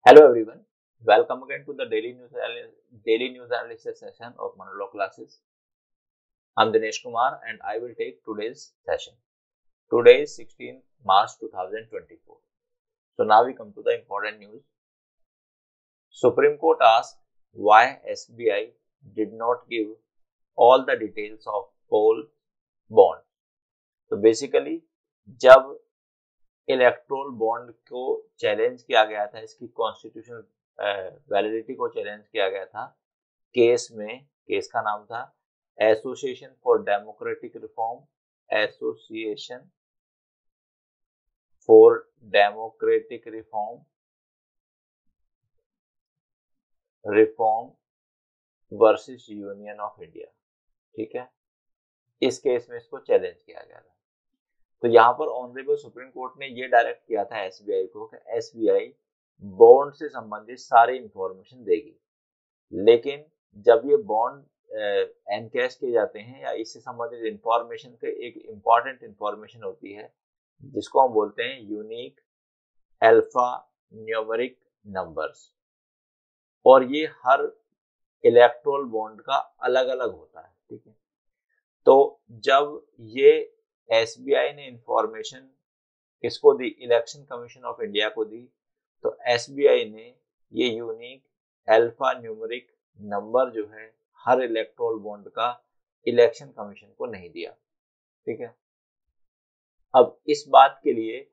Hello everyone, welcome again to the daily news analysis session of Monologue classes. I'm Dinesh Kumar and I will take today's session. Today is 16th March 2024. So now we come to the important news. Supreme Court asked why SBI did not give all the details of poll bond. तो basically जब electoral bond को challenge किया गया था, इसकी constitutional validity को challenge किया गया था केस का नाम था association for democratic reform association for democratic reform versus union of India. ठीक है, इस केस में इसको चैलेंज किया गया था। तो यहाँ पर ऑनरेबल सुप्रीम कोर्ट ने ये डायरेक्ट किया था एसबीआई को कि एसबीआई बॉन्ड से संबंधित सारी इंफॉर्मेशन देगी, लेकिन जब ये बॉन्ड एनकैश किए जाते हैं या इससे संबंधित इंफॉर्मेशन के एक इम्पॉर्टेंट इंफॉर्मेशन होती है जिसको हम बोलते हैं यूनिक अल्फा न्यूमेरिक नंबर्स, और ये हर इलेक्ट्रोल बॉन्ड का अलग अलग होता है। ठीक है, तो जब ये एसबीआई ने इंफॉर्मेशन किसको दी, इलेक्शन कमीशन ऑफ इंडिया को दी, तो एसबीआई ने ये यूनिक अल्फा न्यूमेरिक नंबर जो है हर इलेक्ट्रोल बॉन्ड का इलेक्शन कमीशन को नहीं दिया। ठीक है, अब इस बात के लिए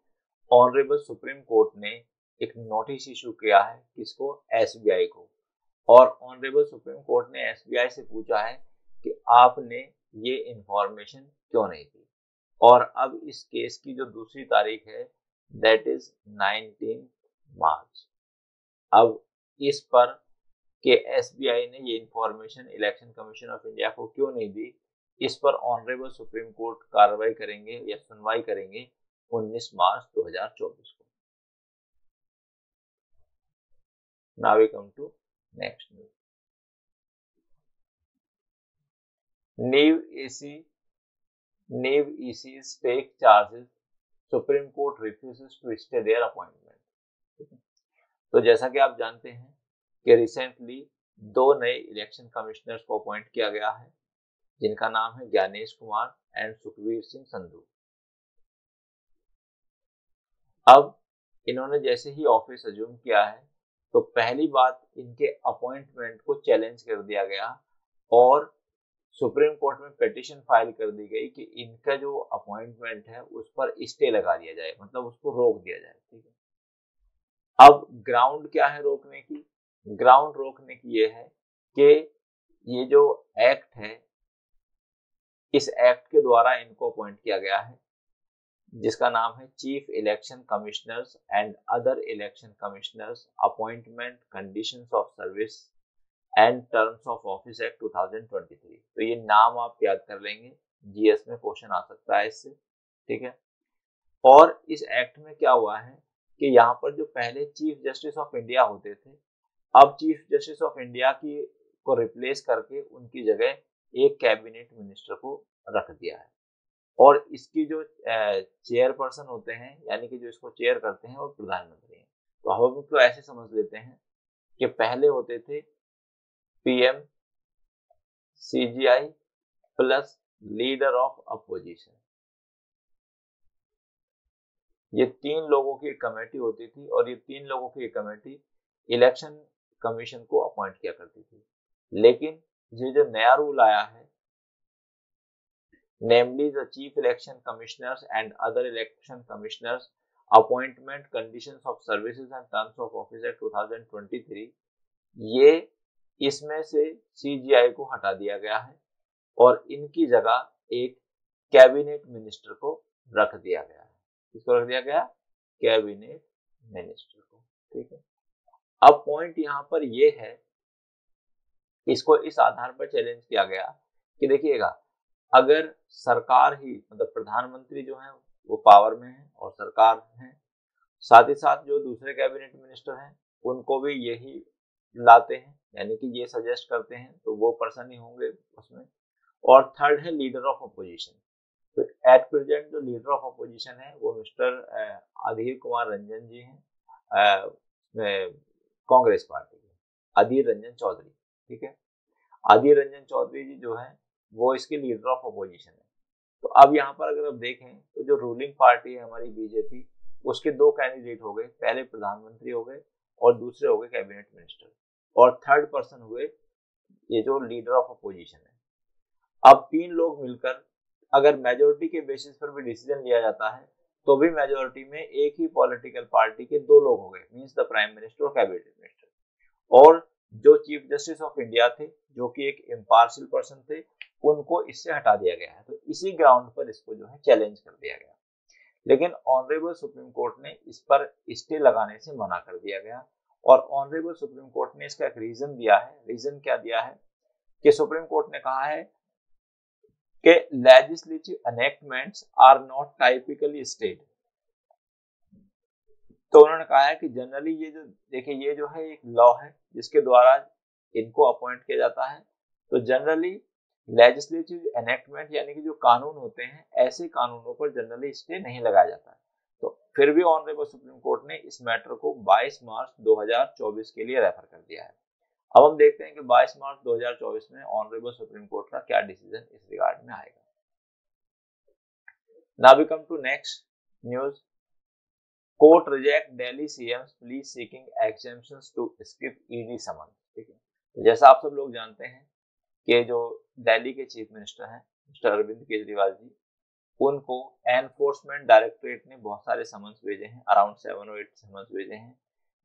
ऑनरेबल सुप्रीम कोर्ट ने एक नोटिस इशू किया है, किसको, एसबीआई को, और ऑनरेबल सुप्रीम कोर्ट ने एसबीआई से पूछा है कि आपने ये इंफॉर्मेशन क्यों नहीं दी। और अब इस केस की जो दूसरी तारीख है दैट इज 19 मार्च। अब इस पर कि एसबीआई ने ये information election commission of India को क्यों नहीं दी, इस पर ऑनरेबल सुप्रीम कोर्ट कार्रवाई करेंगे या सुनवाई करेंगे 19 मार्च 2024 को। Now we come to next news. नीव EC's take charges, Supreme Court refuses to stay their appointment। तो जैसा कि आप जानते हैं कि रिसेंटली दो नए इलेक्शन कमिश्नर्स को अपॉइंट किया गया है, जिनका नाम है ज्ञानेश कुमार एंड सुखवीर सिंह संधू। अब इन्होंने जैसे ही ऑफिस अज्यूम किया है तो पहली बात, इनके अपॉइंटमेंट को चैलेंज कर दिया गया और सुप्रीम कोर्ट में पिटीशन फाइल कर दी गई कि इनका जो अपॉइंटमेंट है उस पर स्टे लगा दिया जाए, मतलब उसको रोक दिया जाए। ठीक है, अब ग्राउंड क्या है रोकने की, ग्राउंड रोकने की ये है कि ये जो एक्ट है, इस एक्ट के द्वारा इनको अपॉइंट किया गया है, जिसका नाम है chief election commissioners and other election commissioners appointment conditions of service and terms of office act 2023। तो ये नाम आप याद कर लेंगे, जीएस में क्वेश्चन आ सकता है इससे। ठीक है, और इस एक्ट में क्या हुआ है कि यहाँ पर जो पहले चीफ जस्टिस ऑफ इंडिया होते थे, अब चीफ जस्टिस ऑफ इंडिया की को रिप्लेस करके उनकी जगह एक कैबिनेट मिनिस्टर को रख दिया है, और इसकी जो चेयरपर्सन होते हैं, यानी कि जो इसको चेयर करते हैं, वो प्रधानमंत्री हैं। तो हम इसको ऐसे समझ लेते हैं कि पहले होते थे PM, CGI plus leader of opposition. ये तीन लोगों की कमेटी होती थी और ये तीन लोगों की कमेटी इलेक्शन कमीशन को अपॉइंट किया करती थी। लेकिन ये जो नया रूल आया है, namely the chief election commissioners and other election commissioners appointment conditions of services and terms of office act 2023, ये इसमें से सीजीआई को हटा दिया गया है और इनकी जगह एक कैबिनेट मिनिस्टर को रख दिया गया है। किसको रख दिया गया, कैबिनेट मिनिस्टर को। ठीक है, अब पॉइंट यहाँ पर ये है, इसको इस आधार पर चैलेंज किया गया कि देखिएगा, अगर सरकार ही, मतलब प्रधानमंत्री जो है वो पावर में है और सरकार है, साथ ही साथ जो दूसरे कैबिनेट मिनिस्टर हैं उनको भी यही लाते हैं, यानी कि ये सजेस्ट करते हैं, तो वो पर्सन ही होंगे उसमें। और थर्ड है लीडर ऑफ अपोजिशन। तो एट प्रेजेंट जो लीडर ऑफ अपोजिशन है वो मिस्टर अधीर कुमार रंजन जी हैं। कांग्रेस पार्टी के, अधीर रंजन चौधरी। ठीक है, अधीर रंजन चौधरी जी जो है वो इसके लीडर ऑफ अपोजिशन है। तो अब यहाँ पर अगर आप देखें तो जो रूलिंग पार्टी है हमारी बीजेपी, उसके दो कैंडिडेट हो गए, पहले प्रधानमंत्री हो गए और दूसरे हो गए कैबिनेट मिनिस्टर, और थर्ड पर्सन हुए ये जो लीडर ऑफ अपोजिशन है। अब तीन लोग मिलकर अगर मेजोरिटी के बेसिस पर भी डिसीजन लिया जाता है तो भी मेजोरिटी में एक ही पॉलिटिकल पार्टी के दो लोग हो गए, मींस द प्राइम मिनिस्टर और कैबिनेट मिनिस्टर। और जो चीफ जस्टिस ऑफ इंडिया थे, जो कि एक इम्पार्शियल पर्सन थे, उनको इससे हटा दिया गया है। तो इसी ग्राउंड पर इसको जो है चैलेंज कर दिया गया, लेकिन ऑनरेबल सुप्रीम कोर्ट ने इस पर स्टे लगाने से मना कर दिया गया। और ऑनरेबल सुप्रीम कोर्ट ने इसका एक रीजन दिया है। रीजन क्या दिया है कि सुप्रीम कोर्ट ने कहा है कि legislative enactments are not typically state. तो उन्होंने कहा है कि जनरली ये जो देखिए ये जो है एक लॉ है जिसके द्वारा इनको अपॉइंट किया जाता है। तो जनरली लेजिस्लेटिव एनेक्टमेंट यानी कि जो कानून होते हैं, ऐसे कानूनों पर जनरली स्टे नहीं लगाया जाता है। तो फिर भी ऑनरेबल सुप्रीम कोर्ट ने इस मैटर को 22 मार्च 2024 के लिए रेफर कर दिया है। अब हम देखते हैं कि 22 मार्च 2024 में ऑनरेबल सुप्रीम कोर्ट का क्या डिसीजन इस रिगार्ड में आएगा। Now we come to next news. Court reject Delhi CM plea seeking exemptions to skip ED summon. ठीक है, जैसा आप सब लोग जानते हैं कि जो दिल्ली के चीफ मिनिस्टर हैं मिस्टर अरविंद केजरीवाल जी, उनको एनफोर्समेंट डायरेक्टरेट ने बहुत सारे समन्स भेजे हैं, अराउंड 7 और 8 समन्स भेजे हैं।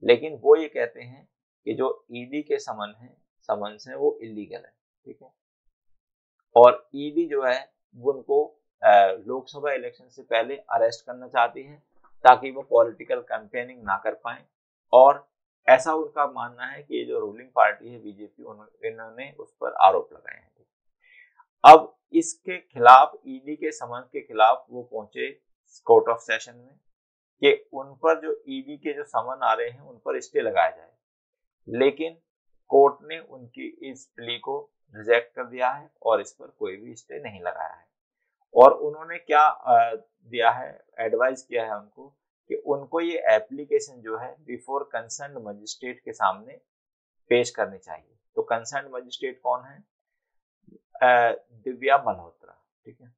लेकिन वो ये कहते हैं कि जो ईडी के समन्स हैं वो इलीगल है। ठीक है, और ईडी जो है वो उनको लोकसभा इलेक्शन से पहले अरेस्ट करना चाहती है ताकि वो पॉलिटिकल कैंपेनिंग ना कर पाए। और ऐसा उनका मानना है कि ये जो रूलिंग पार्टी है बीजेपी, इन्होंने उस पर आरोप लगाए हैं। अब इसके खिलाफ, ईडी के समन के खिलाफ वो पहुंचे कोर्ट ऑफ सेशन में कि उन पर जो ईडी के जो समन आ रहे हैं उन पर स्टे लगाया जाए, लेकिन कोर्ट ने उनकी इस प्ली को रिजेक्ट कर दिया है और इस पर कोई भी स्टे नहीं लगाया है। और उन्होंने क्या दिया है, एडवाइस किया है उनको कि उनको ये एप्लीकेशन जो है बिफोर कंसर्न मजिस्ट्रेट के सामने पेश करनी चाहिए। तो कंसर्न मजिस्ट्रेट कौन है? दिव्या मल्होत्रा। ठीक है,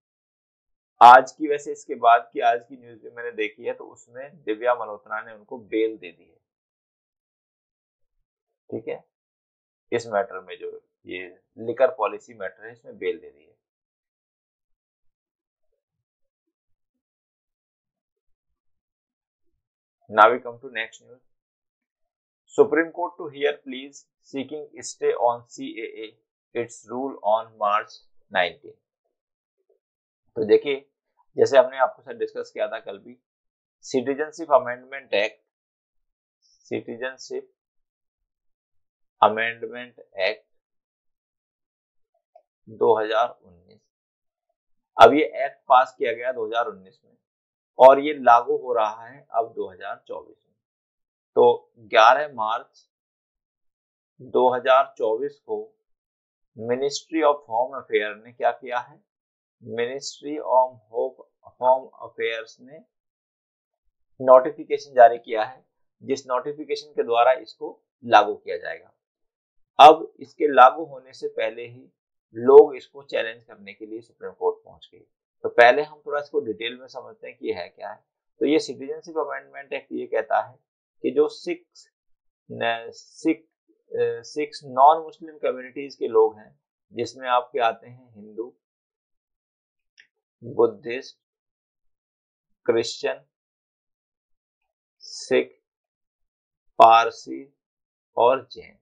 आज की, वैसे इसके बाद की आज की न्यूज भी मैंने देखी है तो उसमें दिव्या मल्होत्रा ने उनको बेल दे दी है। ठीक है, इस मैटर में जो ये लिकर पॉलिसी मैटर है इसमें बेल दे दी है। Now we come to next news. Supreme Court to hear pleas seeking stay on CAA. Its rule on March 19. तो देखिए, जैसे हमने आपके साथ डिस्कस किया था कल भी, सिटीजनशिप अमेंडमेंट एक्ट 2019, अब ये एक्ट पास किया गया 2019 में और ये लागू हो रहा है अब 2024 में। तो 11 मार्च 2024 को मिनिस्ट्री ऑफ होम अफेयर ने क्या किया है, मिनिस्ट्री ऑफ होम अफेयर्स ने नोटिफिकेशन जारी किया है, जिस नोटिफिकेशन के द्वारा इसको लागू किया जाएगा। अब इसके लागू होने से पहले ही लोग इसको चैलेंज करने के लिए सुप्रीम कोर्ट पहुंच गए। तो पहले हम थोड़ा इसको डिटेल में समझते हैं कि ये है क्या है। तो ये सिटीजनशिप अमेंडमेंट एक्ट ये कहता है कि जो सिक्स नॉन मुस्लिम कम्युनिटीज के लोग हैं, जिसमें आपके आते हैं हिंदू, बुद्धिस्ट, क्रिश्चियन, सिख, पारसी और जैन,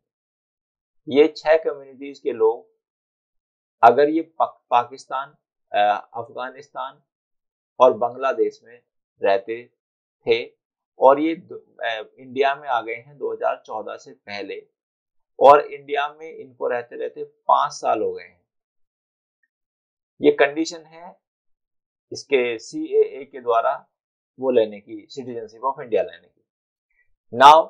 ये 6 कम्युनिटीज के लोग अगर ये पाकिस्तान, अफगानिस्तान और बांग्लादेश में रहते थे और ये इंडिया में आ गए हैं 2014 से पहले, और इंडिया में इनको रहते रहते 5 साल हो गए हैं, ये कंडीशन है इसके CAA के द्वारा वो लेने की, सिटीजनशिप ऑफ इंडिया लेने की। नाउ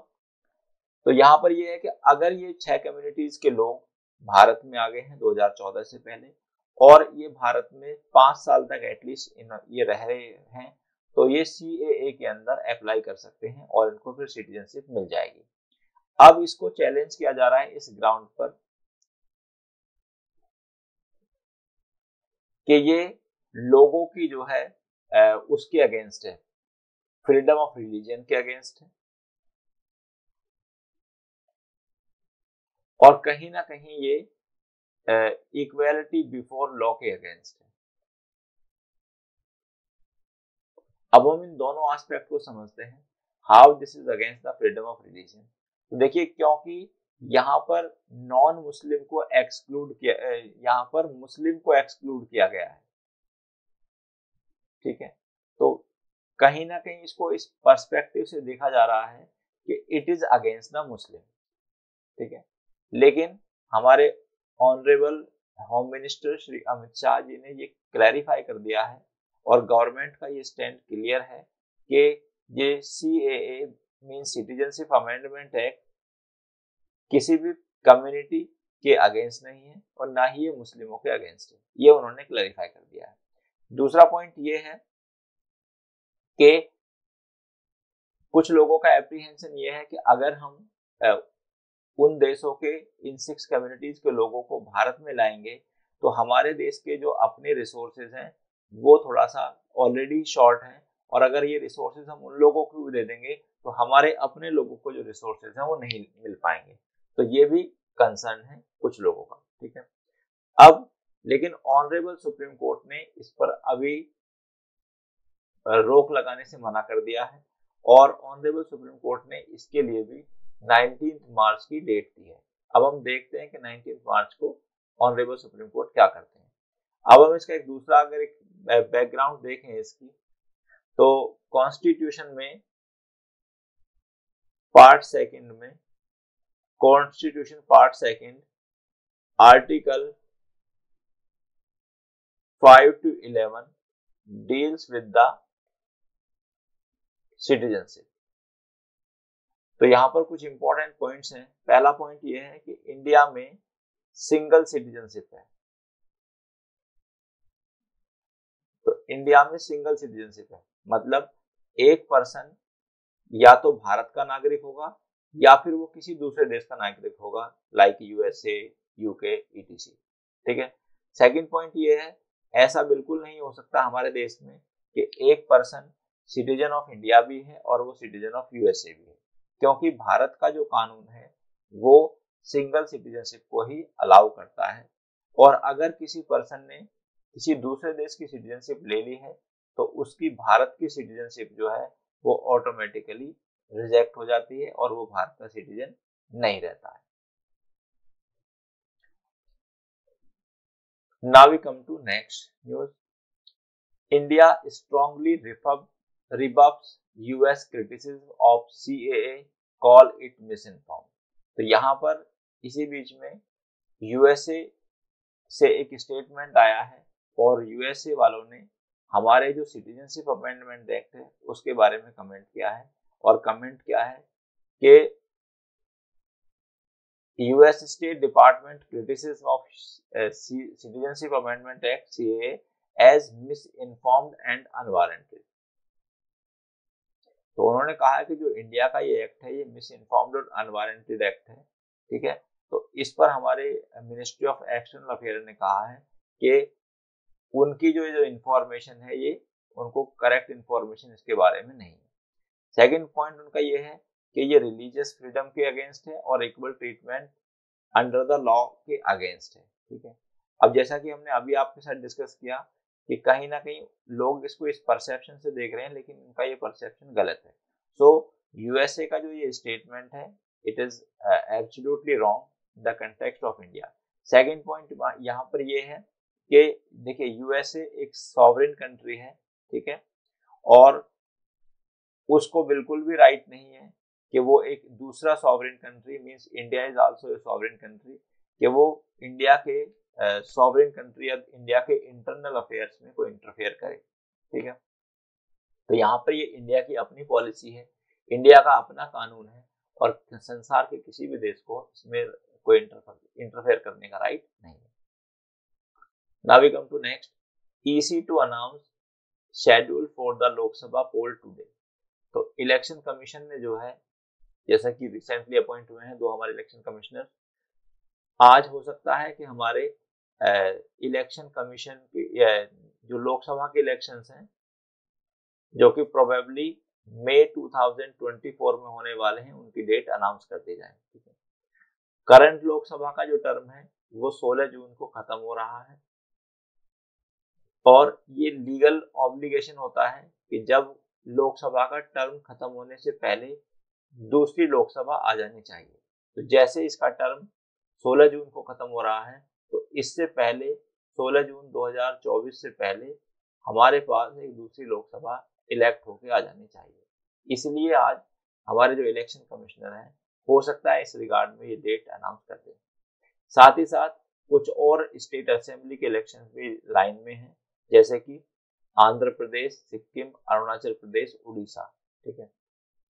तो यहाँ पर ये है कि अगर ये 6 कम्युनिटीज के लोग भारत में आ गए हैं 2014 से पहले और ये भारत में 5 साल तक एटलीस्ट ये रह रहे हैं, तो ये CAA के अंदर अप्लाई कर सकते हैं और इनको फिर सिटीजनशिप मिल जाएगी। अब इसको चैलेंज किया जा रहा है इस ग्राउंड पर कि ये लोगों की जो है उसके अगेंस्ट है, फ्रीडम ऑफ रिलीजन के अगेंस्ट है, और कहीं ना कहीं ये इक्वेलिटी बिफोर लॉ के अगेंस्ट है। अब हम इन दोनों एस्पेक्ट को समझते हैं, how this is against the freedom of religion. तो देखिए, क्योंकि यहाँ पर नॉन मुस्लिम को एक्सक्लूड किया, यहाँ पर मुस्लिम को एक्सक्लूड किया गया है, ठीक है। तो कहीं ना कहीं इसको इस पर्सपेक्टिव से देखा जा रहा है कि it is against the Muslim, ठीक है। लेकिन हमारे honourable home minister Shri Amit Shah ji ने ये क्लैरिफाई कर दिया है और गवर्नमेंट का ये स्टैंड क्लियर है कि ये CAA mean citizenship amendment act किसी भी कम्युनिटी के अगेंस्ट नहीं है और ना ही ये मुस्लिमों के अगेंस्ट है, ये उन्होंने क्लैरिफाई कर दिया है। दूसरा पॉइंट ये है कि कुछ लोगों का एप्रीहेंशन ये है कि अगर हम उन देशों के इन 6 कम्युनिटीज के लोगों को भारत में लाएंगे तो हमारे देश के जो अपने रिसोर्सेज हैं वो थोड़ा सा ऑलरेडी शॉर्ट हैं, और अगर ये रिसोर्सेज हम उन लोगों को भी दे देंगे तो हमारे अपने लोगों को जो रिसोर्सेज हैं वो नहीं मिल पाएंगे। तो ये भी कंसर्न है कुछ लोगों का, ठीक है। अब लेकिन ऑनरेबल सुप्रीम कोर्ट ने इस पर अभी रोक लगाने से मना कर दिया है और ऑनरेबल सुप्रीम कोर्ट ने इसके लिए भी 19 मार्च की डेट दी है। अब हम देखते हैं कि 19 मार्च को ऑनरेबल सुप्रीम कोर्ट क्या करते हैं। अब हम इसका एक दूसरा अगर एक बैकग्राउंड देखें इसकी, तो कॉन्स्टिट्यूशन में पार्ट सेकंड में, constitution part second article 5 to 11 deals with the citizenship. तो यहां पर कुछ इंपॉर्टेंट पॉइंट्स हैं। पहला पॉइंट ये है कि इंडिया में सिंगल सिटीजनशिप है। तो इंडिया में सिंगल सिटीजनशिप है मतलब एक पर्सन या तो भारत का नागरिक होगा या फिर वो किसी दूसरे देश का नागरिक होगा, लाइक USA, UK, ETC, ठीक है। सेकंड पॉइंट ये है, ऐसा बिल्कुल नहीं हो सकता हमारे देश में कि एक पर्सन सिटीजन ऑफ इंडिया भी है और वो सिटीजन ऑफ USA भी है, क्योंकि भारत का जो कानून है वो सिंगल सिटीजनशिप को ही अलाउ करता है। और अगर किसी पर्सन ने किसी दूसरे देश की सिटीजनशिप ले ली है तो उसकी भारत की सिटीजनशिप जो है वो ऑटोमेटिकली रिजेक्ट हो जाती है और वो भारत का सिटीजन नहीं रहता है। Now we come to next news. India strongly rebuffs US criticism of CAA, call it misinformed. तो यहाँ पर इसी बीच में USA से एक स्टेटमेंट आया है और USA वालों ने हमारे जो सिटीजनशिप अमेंडमेंट एक्ट है उसके बारे में कमेंट किया है। और कमेंट क्या है कि US state department criticism of citizenship amendment act CAA as misinformed and unwarranted. तो उन्होंने कहा कि जो इंडिया का ये एक्ट है ये मिसइंफॉर्म्ड और अनवारंटेड एक्ट है, ठीक है। तो इस पर हमारे मिनिस्ट्री ऑफ एक्सटर्नल अफेयर ने कहा है कि उनकी जो इंफॉर्मेशन है ये उनको करेक्ट इंफॉर्मेशन इसके बारे में नहीं है। सेकंड पॉइंट उनका ये है कि ये रिलीजियस फ्रीडम के अगेंस्ट है और equal treatment under the law के अगेंस्ट है, ठीक है। अब जैसा कि हमने अभी आपके साथ डिस्कस किया कि कहीं ना कहीं लोग इसको इस परसेप्शन से देख रहे हैं लेकिन उनका ये परसेप्शन गलत है। सो USA का जो ये स्टेटमेंट है it is absolutely wrong the context of India. Second point यहाँ पर ये है कि देखिए USA एक सॉवरेन कंट्री है, ठीक है, और उसको बिल्कुल भी राइट नहीं है कि वो एक दूसरा sovereign country means India is also a sovereign country कि वो इंडिया के सॉवरेन कंट्री या इंडिया के इंटरनल अफेयर्स में कोई इंटरफेयर करे, ठीक है। तो यहाँ पर ये इंडिया की अपनी पॉलिसी है, इंडिया का अपना कानून है और संसार के किसी भी देश को इसमें कोई इंटरफेयर करने का राइट नहीं है। Now we come to next, EC to announce schedule for the Lok Sabha poll today. तो इलेक्शन कमीशन ने जो है जैसा कि रिसेंटली अपॉइंट हुए हैं 2 हमारे इलेक्शन कमिश्नर। आज हो सकता है कि हमारे इलेक्शन कमीशन के जो लोकसभा के इलेक्शंस हैं, जो कि प्रोबेबली मई 2024 में होने वाले हैं, उनकी डेट अनाउंस कर दी जाए। ठीक है, करंट लोकसभा का जो टर्म है वो 16 जून को खत्म हो रहा है, और ये लीगल ऑब्लिगेशन होता है कि जब लोकसभा का टर्म खत्म होने से पहले दूसरी लोकसभा आ जानी चाहिए। तो जैसे इसका टर्म 16 जून को खत्म हो रहा है, तो इससे पहले 16 जून 2024 से पहले हमारे पास एक दूसरी लोकसभा इलेक्ट होकर आ जानी चाहिए। इसलिए आज हमारे जो इलेक्शन कमिश्नर हैं, हो सकता है इस रिगार्ड में ये डेट अनाउंस कर दें। साथ ही साथ कुछ और स्टेट असेंबली के इलेक्शन भी लाइन में हैं, जैसे कि आंध्र प्रदेश, सिक्किम, अरुणाचल प्रदेश, उड़ीसा। ठीक है,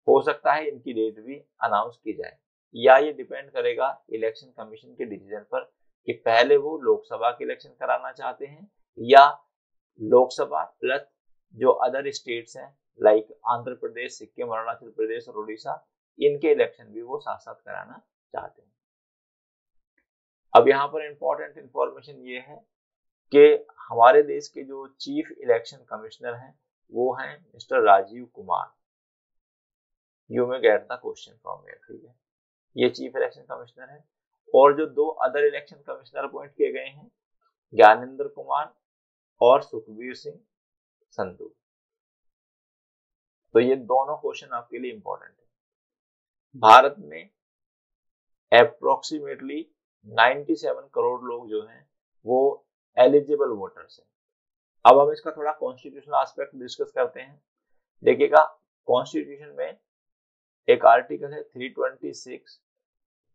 हो सकता है इनकी डेट भी अनाउंस की जाए, या ये डिपेंड करेगा इलेक्शन कमीशन के डिसीजन पर कि पहले वो लोकसभा के इलेक्शन कराना चाहते हैं या लोकसभा प्लस जो अदर स्टेट्स हैं लाइक आंध्र प्रदेश, सिक्किम, अरुणाचल प्रदेश और उड़ीसा, इनके इलेक्शन भी वो साथ साथ कराना चाहते हैं। अब यहाँ पर इंपॉर्टेंट इंफॉर्मेशन ये है कि हमारे देश के जो चीफ इलेक्शन कमिश्नर हैं वो हैं mister Rajiv Kumar. You may get the question from here. ठीक है, ये चीफ इलेक्शन कमिश्नर है, और जो 2 अदर इलेक्शन कमिश्नर अपॉइंट किए गए हैं, ज्ञानेंद्र कुमार और सुखबीर सिंह संधू। तो ये दोनों क्वेश्चन आपके लिए इंपॉर्टेंट है। भारत में अप्रोक्सीमेटली 97 करोड़ लोग जो हैं वो एलिजिबल वोटर्स हैं। अब हम इसका थोड़ा कॉन्स्टिट्यूशनल एस्पेक्ट डिस्कस करते हैं। देखिएगा, कॉन्स्टिट्यूशन में एक आर्टिकल है 326,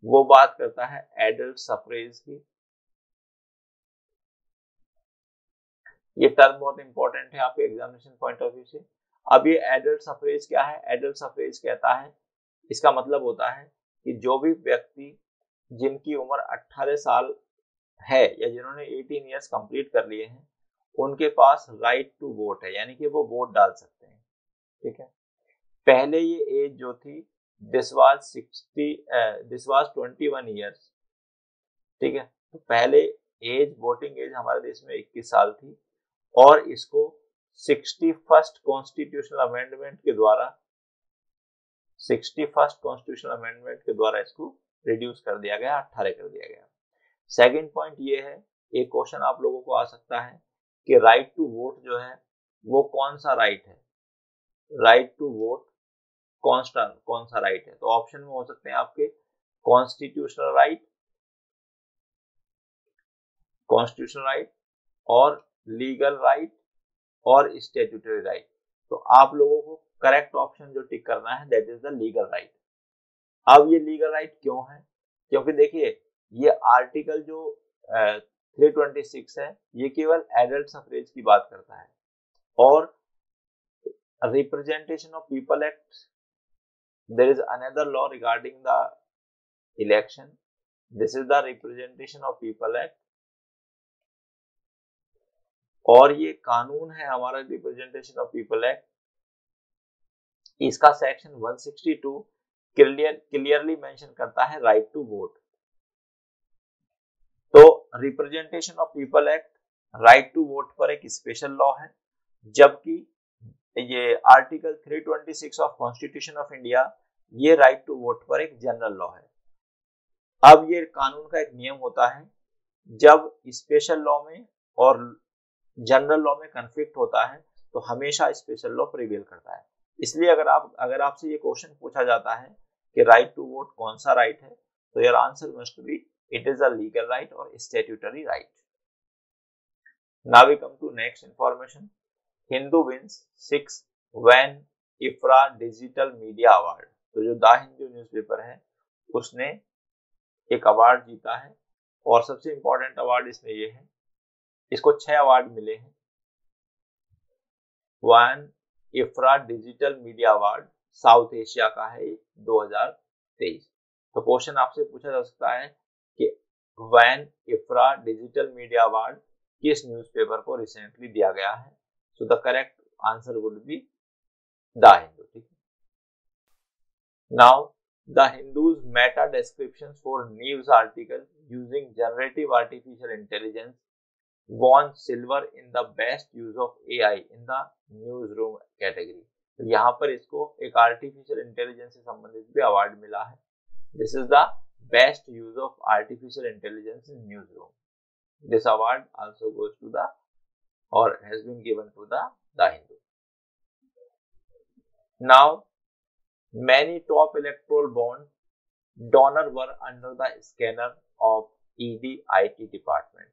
वो बात करता है एडल्ट सफरेज की। ये टर्म बहुत इंपॉर्टेंट है आपके एग्जामिनेशन पॉइंट ऑफ व्यू से। अब ये एडल्ट सफरेज क्या है? एडल्ट सफरेज कहता है, इसका मतलब होता है कि जो भी व्यक्ति जिनकी उम्र 18 साल है या जिन्होंने 18 ईयर्स कंप्लीट कर लिए हैं, उनके पास राइट टू वोट है, यानी कि वो वोट डाल सकते हैं। ठीक है, पहले ये एज जो थी दिस वाज 21 ईयर्स। ठीक है, तो पहले एज, वोटिंग एज हमारे देश में 21 साल थी, और इसको 61st कॉन्स्टिट्यूशनल अमेंडमेंट के द्वारा 61st कॉन्स्टिट्यूशनल अमेंडमेंट के द्वारा इसको रिड्यूस कर दिया गया, 18 कर दिया गया। सेकंड पॉइंट ये है, एक क्वेश्चन आप लोगों को आ सकता है कि राइट टू वोट जो है वो कौन सा राइट है? राइट टू वोट कौन सा राइट है? तो ऑप्शन में हो सकते हैं आपके कॉन्स्टिट्यूशनल राइट और लीगल राइट और स्टैट्यूटरी राइट। तो आप लोगों को करेक्ट ऑप्शन जो टिक करना है that is the legal right. अब ये लीगल राइट क्यों है? क्योंकि देखिए, ये आर्टिकल जो 326 है, ये केवल एडल्ट सफरेज की बात करता है, और representation of people act, there is another law regarding the election, this is the representation of people act, और ये कानून है हमारा रिप्रेजेंटेशन ऑफ पीपल एक्ट। इसका सेक्शन 162 क्लियरली मेंशन करता है राइट टू वोट। तो representation of people act right to vote पर एक स्पेशल लॉ है, जबकि ये article 326 of constitution of India ये राइट टू वोट पर एक जनरल लॉ है। अब ये कानून का एक नियम होता है, जब स्पेशल लॉ में और जनरल लॉ में कन्फ्लिक्ट होता है तो हमेशा स्पेशल लॉ प्रिवेल करता है। इसलिए अगर आपसे ये क्वेश्चन पूछा जाता है कि राइट टू वोट कौन सा राइट है, तो your answer must be it is a legal right और statutory right. Now we come to next information. Hindu wins 6 व्हेन इफ्रा डिजिटल मीडिया अवार्ड। तो जो द हिंदू न्यूज़पेपर है उसने एक अवार्ड जीता है, और सबसे इंपॉर्टेंट अवार्ड इसमें ये है, इसको 6 अवार्ड मिले हैं। One इफ्रा digital media award south Asia का है 2023। तो क्वेश्चन आपसे पूछा जा सकता है कि वैन इफ्रा डिजिटल मीडिया अवार्ड किस न्यूज़पेपर को रिसेंटली दिया गया है? So the correct answer would be the Hindu. ठीक है, now The Hindu's meta descriptions for news articles using generative artificial intelligence won silver in the best use of AI in the newsroom category. तो यहाँ पर इसको एक artificial intelligence से संबंधित भी अवार्ड मिला है. This is the best use of artificial intelligence in newsroom. This award also goes to the or has been given to the Hindu. Now, many top electoral bond donors were under the scanner of ED IT department.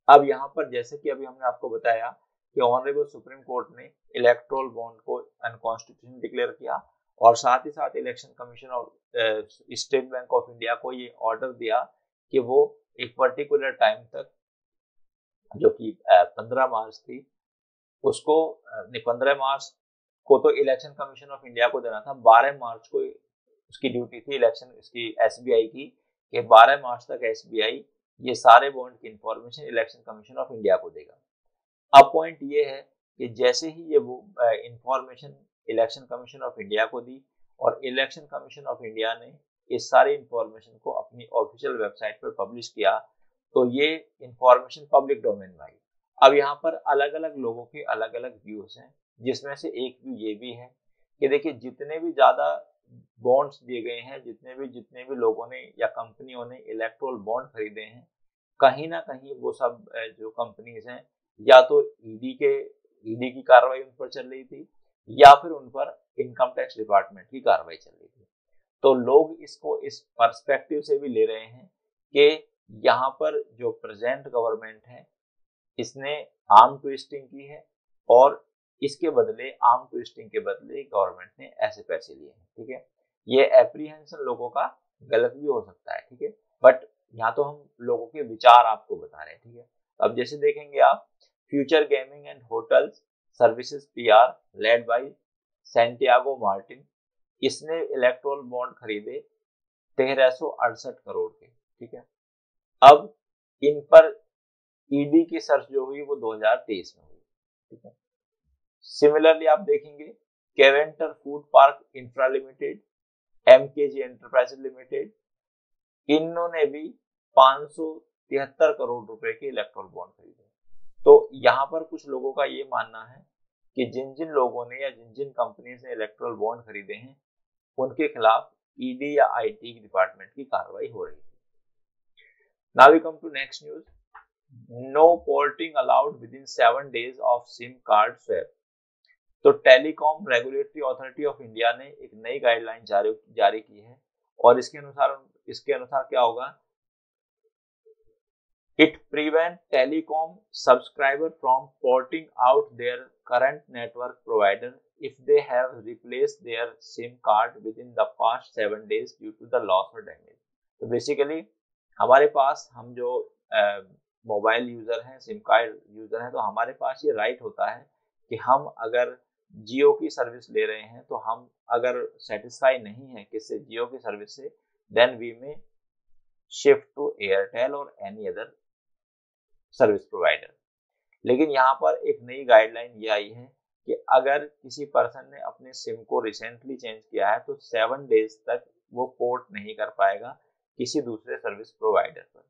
अब यहाँ पर जैसे कि अभी हमने आपको बताया कि ऑनरेबल सुप्रीम कोर्ट ने इलेक्टोरल बॉन्ड को अनकॉन्स्टिट्यूशनल डिक्लेयर किया और साथ ही साथ election commission of state bank of India को ये ऑर्डर दिया कि वो एक पर्टिकुलर टाइम तक, जो कि 15 मार्च थी, उसको 15 मार्च को तो इलेक्शन कमीशन ऑफ इंडिया को देना था, 12 मार्च को उसकी ड्यूटी थी इलेक्शन इसकी एसबीआई की कि 12 मार्च तक एसबीआई ये सारे बॉन्ड की information election commission of India को देगा. अब पॉइंट ये है कि जैसे ही ये वो information election commission of India को दी और इलेक्शन कमीशन ऑफ इंडिया ने इस सारी इंफॉर्मेशन को अपनी ऑफिशियल वेबसाइट पर पब्लिश किया, तो ये इंफॉर्मेशन पब्लिक डोमेन में आई. अब यहाँ पर अलग अलग लोगों के अलग अलग व्यूज हैं, जिसमें से एक व्यू ये भी है कि देखिए जितने भी ज्यादा बॉन्ड्स दिए गए हैं, जितने भी लोगों ने या कंपनियों ने इलेक्टोरल बॉन्ड खरीदे हैं, कहीं ना कहीं वो सब जो कंपनीज हैं या तो ईडी की कार्रवाई उन पर चल रही थी या फिर उन पर इनकम टैक्स डिपार्टमेंट की कार्रवाई चल रही थी. तो लोग इसको इस पर्सपेक्टिव से भी ले रहे हैं कि यहाँ पर जो प्रेजेंट गवर्नमेंट है इसने आर्म ट्विस्टिंग की है और इसके बदले आर्म ट्विस्टिंग के बदले गवर्नमेंट ने ऐसे पैसे लिए हैं. ठीक है, ये एप्रीहेंशन लोगों का गलत भी हो सकता है. ठीक है, बट यहाँ तो हम लोगों के विचार आपको बता रहे हैं. ठीक है, अब जैसे देखेंगे आप, future gaming and hotels services PR led by Santiago Martin, इसने इलेक्टोरल बॉन्ड खरीदे 1368 करोड़ के. ठीक है, अब इन पर ईडी की सर्च जो हुई वो 2023 में हुई. ठीक है, सिमिलरली आप देखेंगे Keventer food park infra limited, MKG enterprises limited, इन्होंने भी 573 करोड़ रुपए के इलेक्टोरल बॉन्ड खरीदे. तो यहाँ पर कुछ लोगों का ये मानना है कि जिन जिन लोगों ने या जिन जिन कंपनीज ने इलेक्टोरल बॉन्ड खरीदे हैं उनके खिलाफ ईडी या आईटी डिपार्टमेंट की कार्रवाई हो रही है. Now we come to next news. No porting allowed within 7 days of SIM card swap. तो telecom regulatory authority of India ने एक नई गाइडलाइन जारी की है और इसके अनुसार क्या होगा, it prevent telecom subscriber from porting out their current network provider if they have replaced their SIM card within the past 7 days due to the loss or damage. तो बेसिकली हमारे पास, हम जो मोबाइल यूजर हैं, SIM card user हैं, तो हमारे पास ये right होता है कि हम अगर जियो की सर्विस ले रहे हैं तो हम अगर सेटिस्फाई नहीं है किससे, जियो की सर्विस से, देन वी में शिफ्ट टू एयरटेल और एनी अदर सर्विस प्रोवाइडर. लेकिन यहाँ पर एक नई गाइडलाइन ये आई है कि अगर किसी पर्सन ने अपने सिम को रिसेंटली चेंज किया है तो 7 डेज तक वो पोर्ट नहीं कर पाएगा किसी दूसरे सर्विस प्रोवाइडर पर.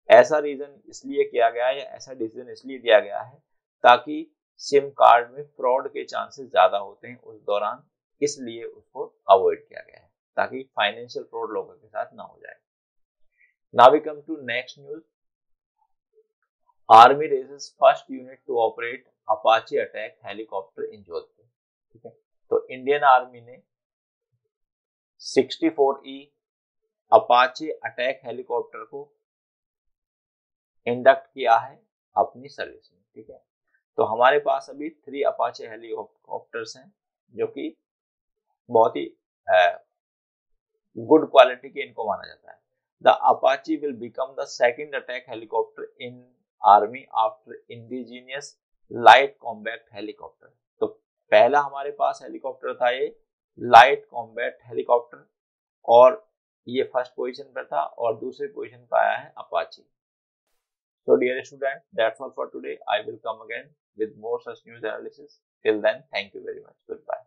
ऐसा रीजन इसलिए किया गया है या ऐसा डिसीजन इसलिए दिया गया है ताकि सिम कार्ड में फ्रॉड के चांसेस ज्यादा होते हैं उस दौरान, इसलिए उसको अवॉइड किया गया है ताकि फाइनेंशियल फ्रॉड लोगों के साथ ना हो जाए. Now we come to next news. Army raises first unit to operate Apache attack helicopter in Jodhpur. ठीक है, तो इंडियन आर्मी ने 64E अपाचे अटैक हेलीकॉप्टर को इंडक्ट किया है अपनी सर्विस में. ठीक है, तो हमारे पास अभी 3 अपाचे हेलीकॉप्टर्स हैं जो कि बहुत ही गुड क्वालिटी के इनको माना जाता है. The Apache will become the second attack helicopter in army after indigenous light combat helicopter. तो पहला हमारे पास हेलीकॉप्टर था ये लाइट कॉम्बैट हेलीकॉप्टर और ये फर्स्ट पोजीशन पर था और दूसरे पोजीशन पर आया है Apache. So dear students, that's all for today. I will come again with more such news analysis. Till then, thank you very much. Goodbye.